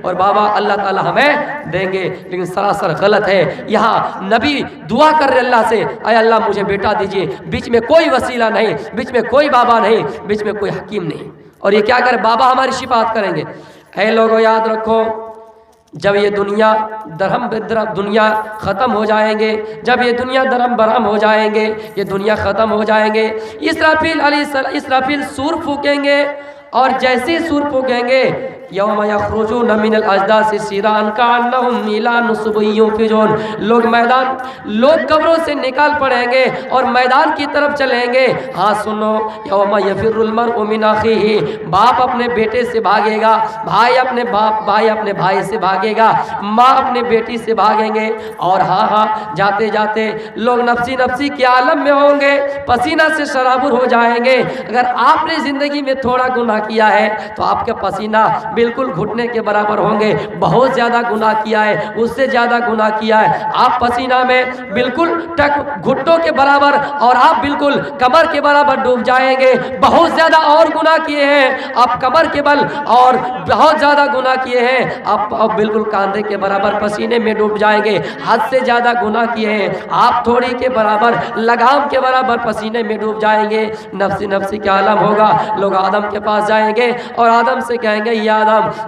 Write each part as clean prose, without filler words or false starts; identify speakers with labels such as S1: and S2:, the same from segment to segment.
S1: اور بابا اللہ تعالی ہمیں دیں گے، لیکن سراسر غلط ہے۔ یہاں نبی دعا کر رہے اللہ سے، اے اللہ مجھے بیٹا دیجئے، بیچ میں کوئی وسیلہ نہیں، بیچ میں کوئی بابا نہیں، بیچ میں کوئی حکیم نہیں، اور یہ کیا کرے؟ بابا ہماری شفاعت کریں گے۔ اے لوگوں یاد رکھو، جب یہ دنیا دنیا ختم ہو جائیں گے، جب یہ دنیا درہم برہم ہو جائیں گے، یہ دنیا ختم ہو جائیں گے، اسرافیل سور پھونکیں گے، اور جیسے سور پھونکیں گے یوم یخرجون من الاجداث سراعا کانہم الی نصب یوفضون، لوگ قبروں سے نکال پڑیں گے اور میدان کی طرف چلیں گے۔ ہاں سنو، یوم یفر المرء من اخیہ، باپ اپنے بیٹے سے بھاگے گا، بھائی اپنے بھائی سے بھاگے گا، ماں اپنے بیٹی سے بھاگیں گے، اور ہاں جاتے جاتے لوگ نفسی نفسی کے عالم میں ہوں گے، پسینہ سے شرابور ہو جائیں گے۔ اگر آپ نے زندگی میں تھوڑا گناہ کیا ہے تو آپ کا پسینہ بالکل گھٹنے کے برابر ہوں گے، بہت زیادہ گناہ کیا ہے، اس سے زیادہ گناہ کیا ہے، آپ پسینہ میں بالکل گھٹنوں کے برابر اور آپ بالکل کمر کے برابر ڈوب جائیں گے۔ بہت زیادہ اور گناہ کیے ہیں آپ کمر کے بل، اور بہت زیادہ گناہ کیے ہیں آپ بالکل کاندھے کے برابر پسینے میں ڈوب جائیں گے۔ حد سے زیادہ گناہ کیے ہیں آپ تھوڑی کے برابر، لگام کے برابر پسینے میں ڈوب جائیں گے۔ نفسی نفسی کا عالم ہوگا، لوگ آدم کے پاس جائیں گے اور آدم سے کہیں گے یا آدم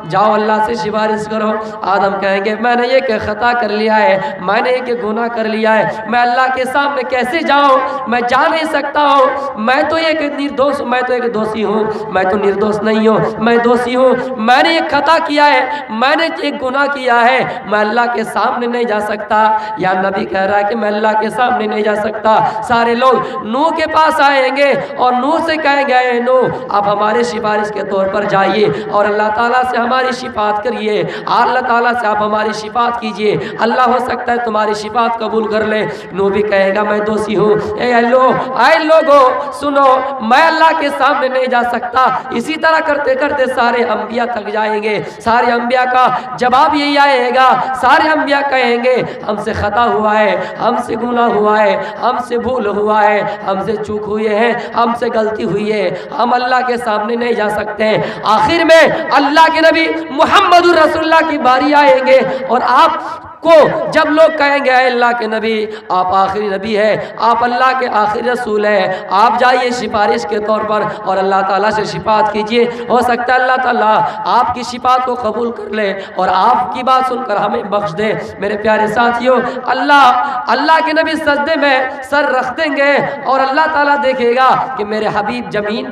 S1: جاؤ اللہ سے سفارش کرو۔ آدم کہیں گے میں نے یہ کہ خطا کر لیا ہے، میں نے یہ کہ گناہ کر لیا ہے، میں اللہ کے سامنے کیسے جاؤں؟ میں جا نہیں سکتا ہوں، میں تو ایک نردوش، میں تو ایک دوشی ہوں، میں تو نردوش نہیں ہوں، میں دوشی ہوں، میں نے ایک خطا کیا ہے، میں نے ایک گناہ کیا ہے، میں اللہ کے سامنے نہیں جا سکتا۔ یا نبی کہہ رہا ہے کہ میں اللہ کے سامنے نہیں جا سکتا۔ سارے لوگ نوح کے پاس آئیں گے اور نوح سے کہیں گے اے نوح آپ ہمارے سفارش کے طور پر جائیے اور اللہ تعالیٰ سے ہماری شفاعت کریے، اللہ تعالیٰ سے آپ ہماری شفاعت کیجئے، اللہ ہو سکتا ہے تمہاری شفاعت قبول کر لے۔ نوح بھی کہے گا میں دوشی ہوں، اے لوگو سنو، میں اللہ کے سامنے نہیں جا سکتا۔ اسی طرح کرتے کرتے سارے انبیاء تک جائیں گے، سارے انبیاء کا جواب یہی آئے گا، سارے انبیاء کہیں گے ہم سے خطا ہوا ہے، ہم سے گناہ ہوا ہے، ہم سے بھول ہوا ہے، ہم سے چوک ہوئے ہیں، ہم سے غلطی ہوئی ہے، ہم اللہ کے سامنے نہیں جا سکتے ہیں۔ آخر میں اللہ کے نبی محمد رسول اللہ کی باری آئیں گے، اور آپ کو جب لوگ کہیں گے اے اللہ کے نبی آپ آخری نبی ہے، آپ اللہ کے آخری رسول ہیں، آپ جائیے سفارش کے طور پر اور اللہ تعالیٰ سے شفاعت کیجئے، ہو سکتا ہے اللہ تعالیٰ آپ کی شفاعت کو قبول کر لے اور آپ کی بات سن کر ہمیں بخش دے۔ میرے پیارے ساتھیوں، اللہ کے نبی سجدے میں سر رکھ دیں گے اور اللہ تعالیٰ دیکھے گا کہ میرے حبیب زمین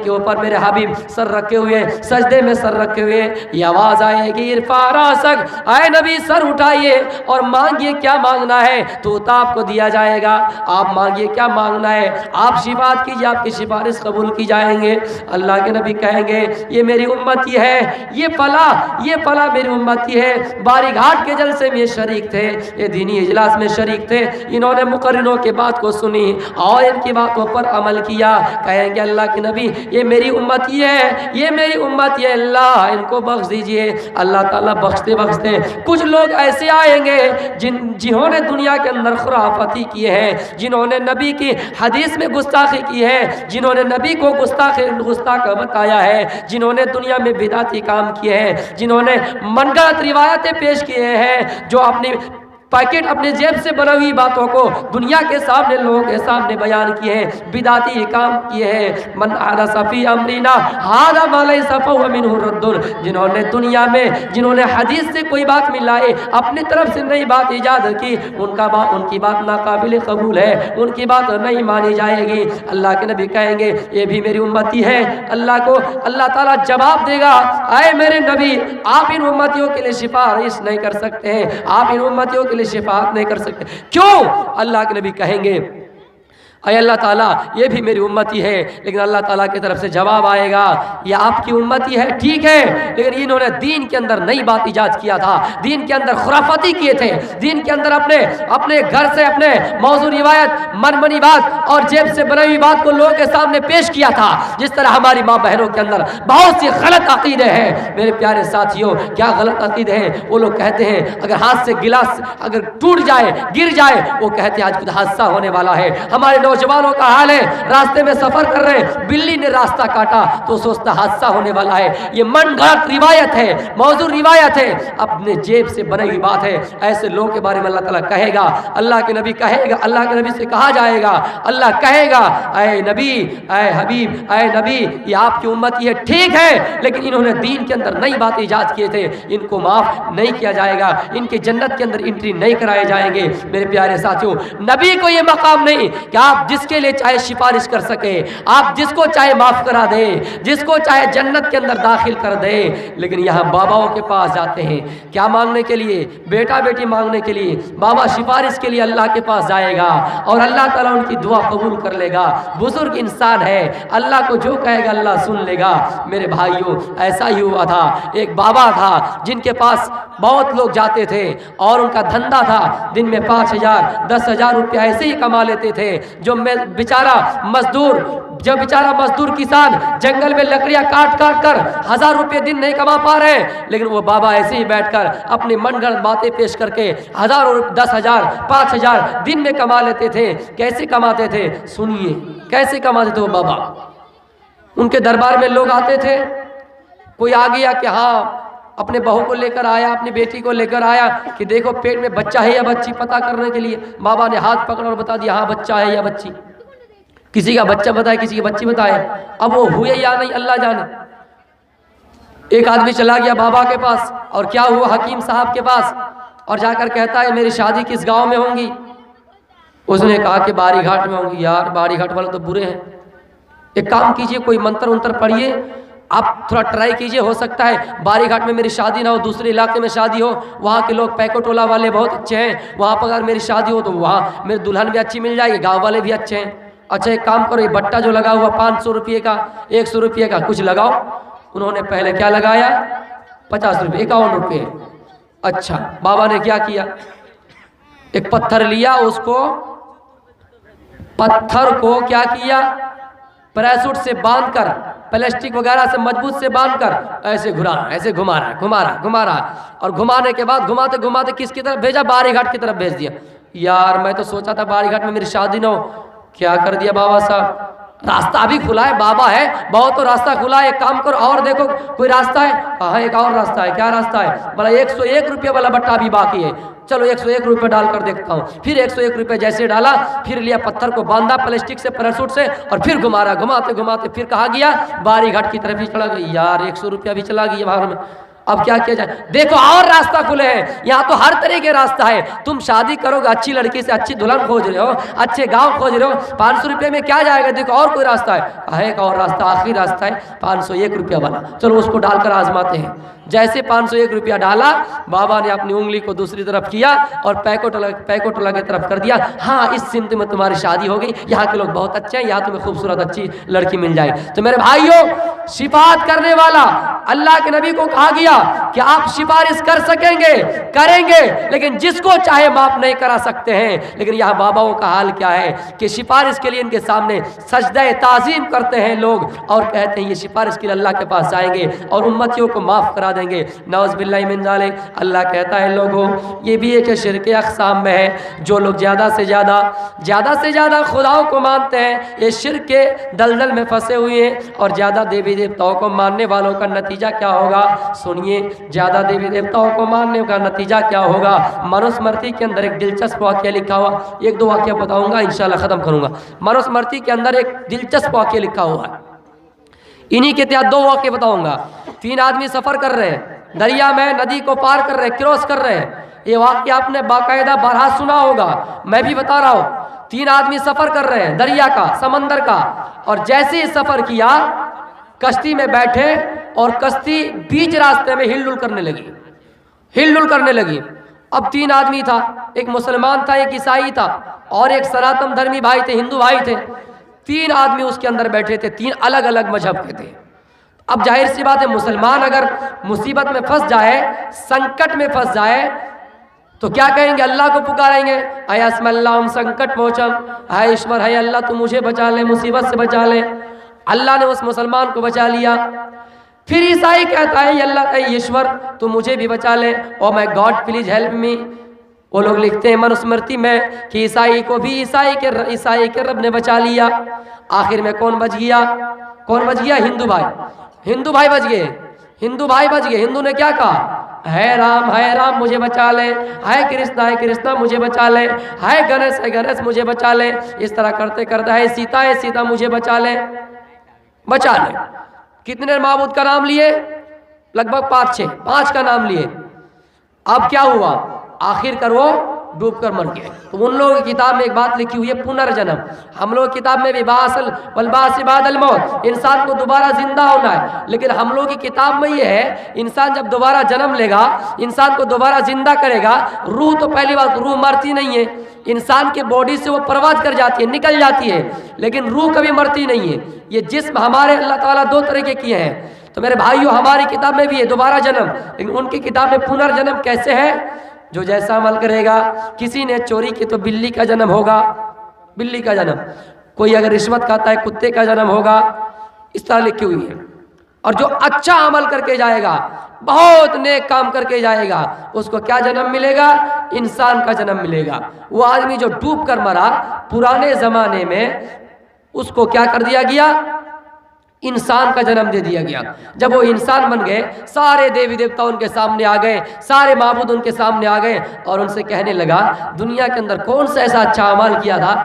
S1: کے اوپر میرے حبیب سر رکھے ہوئے، سجدے میں سر رکھے ہوئے، یہ آواز آئے گی ارفع راسک، اے نبی سر اٹھائیے اور مانگیے کیا مانگنا ہے تو آپ کو دیا جائے گا، آپ مانگیے کیا مانگنا ہے، آپ شفاعت کیجیے، آپ کی سفارش قبول کی جائیں گے۔ اللہ کے نبی کہیں گے یہ میری امتی ہے، یہ فلاں میری امتی ہے، باری گھاٹ کے جلسے میں شریک تھے، یہ دینی اجلاس میں شریک تھے، انہوں نے مقرروں کی بات کو سنی اور ان کی باتوں پر عمل کیا۔ کہیں گے اللہ کے نبی یہ میری امتی ہے، یہ میری امتی ہے، اللہ ان کو بخش دیجئے۔ اللہ تعالیٰ بخشتے کچھ لوگ ایسے آئیں گے جنہوں نے دنیا کے اندر خرافاتی کیے ہیں، جنہوں نے نبی کی حدیث میں گستاخی کی ہے، جنہوں نے نبی کو گستاخ بتایا ہے، جنہوں نے دنیا میں بدعتی کام کیے ہیں، جنہوں نے من گھڑت روایتیں پیش کیے ہیں، جو اپنی پیکٹ اپنے جیب سے بنا ہوئی باتوں کو دنیا کے سامنے لوگوں کے سامنے بیان کیے ہیں، بدعتی کام کیے ہیں۔ من احدث فی امرنا ھذا ما لیس فہو منہ رد، جنہوں نے حدیث سے کوئی بات ملائے، اپنی طرف سے نئی بات ایجاد کی، ان کی بات ناقابل قبول ہے، ان کی بات نہیں مانی جائے گی۔ اللہ کے نبی کہیں گے یہ بھی میری امتی ہے۔ اللہ تعالیٰ جواب دے گا اے میرے نبی آپ ان امتیوں کے لیے سفارش نہیں کر سکتے ہیں، آپ ان امتیوں کے لیے شفاعت نہیں کر سکتے۔ کیوں؟ اللہ کے نبی کہیں گے اے اللہ تعالیٰ یہ بھی میری امتی ہے، لیکن اللہ تعالیٰ کی طرف سے جواب آئے گا یہ آپ کی امتی ہے ٹھیک ہے، لیکن انہوں نے دین کے اندر نئی بات ایجاد کیا تھا، دین کے اندر خرافاتی کیے تھے، دین کے اندر اپنے گھر سے اپنے موضوع روایت منمنی بات اور جیب سے بنائی ہوئی بات کو لوگوں کے سامنے پیش کیا تھا۔ جس طرح ہماری ماں بہنوں کے اندر بہت سی غلط عقیدے ہیں۔ میرے پیارے ساتھیوں کیا غلط عقیدے ہیں؟ وہ لوگ کہتے ہیں اگر ہاتھ سے گلاس اگر ٹوٹ جائے گر جائے، وہ کہتے ہیں آج کچھ حادثہ ہونے والا ہے، ہمارے نوجوانوں کا حال ہے، راستے میں سفر کر رہے ہیں، بلی نے راستہ کاٹا تو سوچتا حادثہ ہونے والا ہے۔ یہ من گھڑت روایت ہے، موضوع روایت ہے، اپنے جیب سے بنی ہوئی بات ہے۔ ایسے لوگوں کے بارے میں اللہ تعالیٰ کہے گا، اللہ کے نبی کہے گا، اللہ کے نبی سے کہا جائے گا، اللہ کہے گا اے نبی، اے حبیب، اے نبی، یہ آپ کی امت یہ ٹھیک ہے، لیکن انہوں نے دین کے اندر نئی باتیں ایجاد کیے تھے، ان کو معاف نہیں کیا جائے گا، ان کی جنت کے اندر انٹری نہیں کرائے جائیں گے۔ میرے پیارے ساتھیوں، نبی کو یہ مقام نہیں کہ آپ جس کے لیے چاہے سفارش کر سکے، آپ جس کو چاہے معاف کرا دے، جس کو چاہے جنت کے اندر داخل کر دے، لیکن یہاں باباؤں کے پاس جاتے ہیں کیا مانگنے کے لیے؟ بیٹا بیٹی مانگنے کے لیے، بابا سفارش کے لیے اللہ کے پاس جائے گا اور اللہ تعالیٰ ان کی دعا قبول کر لے گا۔ بزرگ انسان ہے، اللہ کو جو کہے گا اللہ سن لے گا۔ میرے بھائیوں، ایسا ہی ہوا تھا، ایک بابا تھا جن کے پاس بہت لوگ جاتے تھے اور ان کا دھندا تھا، دن میں 5,000 10,000 روپیہ ایسے ہی کما لیتے تھے۔ جو بیچارہ مزدور کسان جنگل میں لکڑیاں کاٹ کاٹ کر 1,000 روپے دن نہیں کما پا رہے، لیکن وہ بابا ایسے ہی بیٹھ کر اپنی من گھڑت باتیں پیش کر کے 10,000 5,000 دن میں کما لیتے تھے۔ کیسے کماتے تھے سنیے، کیسے کماتے تھے وہ بابا؟ ان کے دربار میں لوگ آتے تھے، کوئی آ گیا کہ ہاں اپنے بہو کو لے کر آیا، اپنی بیٹی کو لے کر آیا کہ دیکھو پیٹ میں بچہ ہے یا بچی، پتہ کرنے کے لیے بابا نے ہاتھ پکڑا اور بتا دیا ہاں بچہ ہے یا بچی۔ کسی کا بچہ بتائے، کسی کی بچی بتائے، اب وہ ہوئے یا نہیں اللہ جانے۔ ایک آدمی چلا گیا بابا کے پاس، اور کیا ہوا حکیم صاحب کے پاس، اور جا کر کہتا ہے میری شادی کس گاؤں میں ہوں گی؟ اس نے کہا کہ باری گھاٹ میں ہوں گی۔ یار باری گھاٹ والے تو برے ہیں، ایک کام کیجئے کوئی منتر انتر پڑھیے، آپ تھوڑا ٹرائی کیجئے، ہو سکتا ہے باری گھاٹ میں میری شادی نہ ہو، دوسرے علاقے میں شادی ہو، وہاں کے لوگ پیکو ٹولہ والے بہت اچھے ہیں، وہاں پر اگر میری شادی ہو تو وہاں میری دلہن بھی اچھی مل جائے گی، گاؤں والے بھی اچھے ہیں۔ اچھا ایک کام کرو، یہ بٹا جو لگا ہوا 500 روپے کا 100 روپے کا کچھ لگاؤ۔ انہوں نے پہلے کیا لگایا 50 روپے 51 روپے۔ اچھا بابا نے کیا کیا، ایک پتھر لیا، اس کو پتھر کو کیا کیا پیراسوٹ سے باندھ کر، پلاسٹک وغیرہ سے مضبوط سے باندھ کر ایسے ایسے گھما رہا، اور گھمانے کے بعد گھماتے گھماتے کس کی طرف بھیجا؟ باری گھاٹ کی طرف بھیج دیا۔ یار میں تو سوچا تھا باری گھاٹ میں میری شادی نہ ہو، کیا کر دیا بابا صاحب، راستہ بھی کھلا ہے، بابا ہے بہت تو راستہ کھلا ہے، ایک کام کرو اور دیکھو کوئی راستہ ہے؟ کہاں ایک اور راستہ ہے۔ کیا راستہ ہے؟ بولا 101 روپے والا بٹا بھی باقی ہے، چلو 101 روپے ڈال کر دیکھتا ہوں۔ پھر 101 روپے جیسے ڈالا، پھر لیا پتھر کو باندھا پلاسٹک سے پیراسوٹ سے، اور پھر گھما رہا، گھماتے گھماتے پھر کہا گیا باری گھاٹ کی طرف ہی چلا گیا۔ یار 100 روپیہ بھی چلا گیا باہر میں، اب کیا کیا جائے؟ دیکھو اور راستہ کھلے ہیں، یہاں تو ہر طرح کے راستہ ہے، تم شادی کرو گے اچھی لڑکی سے، اچھی دلہن کھوج رہے ہو، اچھے گاؤں کھوج رہے ہو، 500 روپے میں کیا جائے گا؟ دیکھو اور کوئی راستہ ہے، ایک اور راستہ، آخری راستہ ہے 501 روپیہ والا، چلو اس کو ڈال کر آزماتے ہیں۔ جیسے 501 روپیہ ڈالا، بابا نے اپنی انگلی کو دوسری طرف کیا اور پیکو ٹولہ کی طرف کر دیا، ہاں اس سمت میں تمہاری شادی ہوگی، یہاں کے لوگ بہت اچھے ہیں، یہاں تمہیں خوبصورت اچھی لڑکی مل جائے۔ تو میرے بھائیوں، شفاعت کرنے والا اللہ کے نبی کو کہا گیا کہ آپ سفارش کر سکیں گے، کریں گے، لیکن جس کو چاہے معاف نہیں کرا سکتے ہیں۔ لیکن یہاں باباؤں کا حال کیا ہے کہ سفارش کے لیے ان کے سامنے سجدہ تعظیم کرتے ہیں لوگ، اور کہتے ہیں یہ سفارش کے لیے اللہ کے پاس جائیں گے اور امتیوں کو معاف کرا دیں گے۔ نعوذ باللہ من ذالک، اللہ کہتا ہے لوگوں یہ بھی ایک شرک اقسام میں ہے، جو لوگ زیادہ سے زیادہ خداؤں کو مانتے ہیں، یہ شرک کے دلدل میں پھنسے ہوئے ہیں۔ اور زیادہ دیوی دیوتاؤں کو ماننے والوں کا نتیجہ کیا ہوگا؟ سنیے، زیادہ دیوی دیوتاؤں کو ماننے کا نتیجہ کیا ہوگا؟ منوسمرتی کے اندر ایک دلچسپ واقعہ لکھا ہوا، ایک دو واقعہ بتاؤں گا انشاءاللہ ختم کروں گا۔ منوسمرتی کے اندر ایک دلچسپ واقعہ لکھا ہوا ہے، انہی کے تحت دو واقعے بتاؤں گا۔ 3 آدمی سفر کر رہے ہیں، دریا میں ندی کو پار کر رہے ہیں، کراس کر رہے ہیں۔ یہ واقعہ آپ نے باقاعدہ بارہا سنا ہوگا، میں بھی بتا رہا ہوں۔ 3 آدمی سفر کر رہے ہیں دریا کا، سمندر کا، اور جیسے ہی سفر کیا کشتی میں بیٹھے اور کشتی بیچ راستے میں ہل ڈل کرنے لگی۔ اب 3 آدمی تھا، ایک مسلمان تھا، ایک عیسائی تھا، اور ایک سناتن دھرمی بھائی تھے، ہندو بھائی تھے۔ 3 آدمی اس کے اندر بیٹھے تھے، 3 الگ الگ مذہب کے تھے۔ اب ظاہر سی بات ہے، مسلمان اگر مصیبت میں پھنس جائے، سنکٹ میں پھنس جائے، تو کیا کہیں گے؟ اللہ کو پکاریں گے، اے اسم اللہ سنکٹ موچن، اے ایشور، ہے اللہ تو مجھے بچا لے، مصیبت سے بچا لے۔ اللہ نے اس مسلمان کو بچا لیا۔ پھر عیسائی کہتا ہے اللہ اے ایشور تو مجھے بھی بچا لے، او مائی گاڈ پلیز ہیلپ می، وہ لوگ لکھتے ہیں منوسمرتی میں کہ عیسائی کو بھی عیسائی کے رب نے بچا لیا. آخر میں کون بچ گیا؟ کون بچ گیا؟ ہندو بھائی. ہندو بھائی بچ گئے. ہندو بھائی بچ گئے. ہندو نے کیا کہا؟ ہے رام مجھے بچا لے. ہے کرشنا مجھے بچا لے. ہے گنیش مجھے بچا لے. اس طرح کرتے کرتے ہے سیتا مجھے بچا لے. کتنے معبود کا نام لیے؟ لگ بھگ 5 کا نام لیے. اب کیا ہوا؟ آخر کر وہ ڈوب کر مر گئے. تو ان لوگوں کی کتاب میں ایک بات لکھی ہوئی ہے پنرجنم. ہم لوگ کی کتاب میں بھی والبعث بعد الموت، انسان کو دوبارہ زندہ ہونا ہے. لیکن ہم لوگ کی کتاب میں یہ ہے انسان جب دوبارہ جنم لے گا، انسان کو دوبارہ زندہ کرے گا. روح تو پہلی بات روح مرتی نہیں ہے. انسان کے باڈی سے وہ پرواز کر جاتی ہے، نکل جاتی ہے، لیکن روح کبھی مرتی نہیں ہے. یہ جسم ہمارے اللہ تعالیٰ 2 طرح کے کیے ہیں. تو میرے بھائیو ہماری کتاب میں بھی ہے دوبارہ جنم، لیکن ان کی کتاب میں پنرجنم کیسے ہے؟ جو جیسا عمل کرے گا. کسی نے چوری کی تو بلی کا جنم ہوگا، بلی کا جنم. کوئی اگر رشوت کھاتا ہے کتے کا جنم ہوگا. اس طرح لکھی ہوئی ہے. اور جو اچھا عمل کر کے جائے گا، بہت نیک کام کر کے جائے گا، اس کو کیا جنم ملے گا؟ انسان کا جنم ملے گا. وہ آدمی جو ڈوب کر مرا پرانے زمانے میں، اس کو کیا کر دیا گیا؟ انسان کا جنم دے دیا گیا. جب وہ انسان بن گئے، سارے دیوی دیوتا ان کے سامنے آ گئے، سارے معبود ان کے سامنے آ گئے، اور ان سے کہنے لگا دنیا کے اندر کون سا ایسا اچھا عمل کیا تھا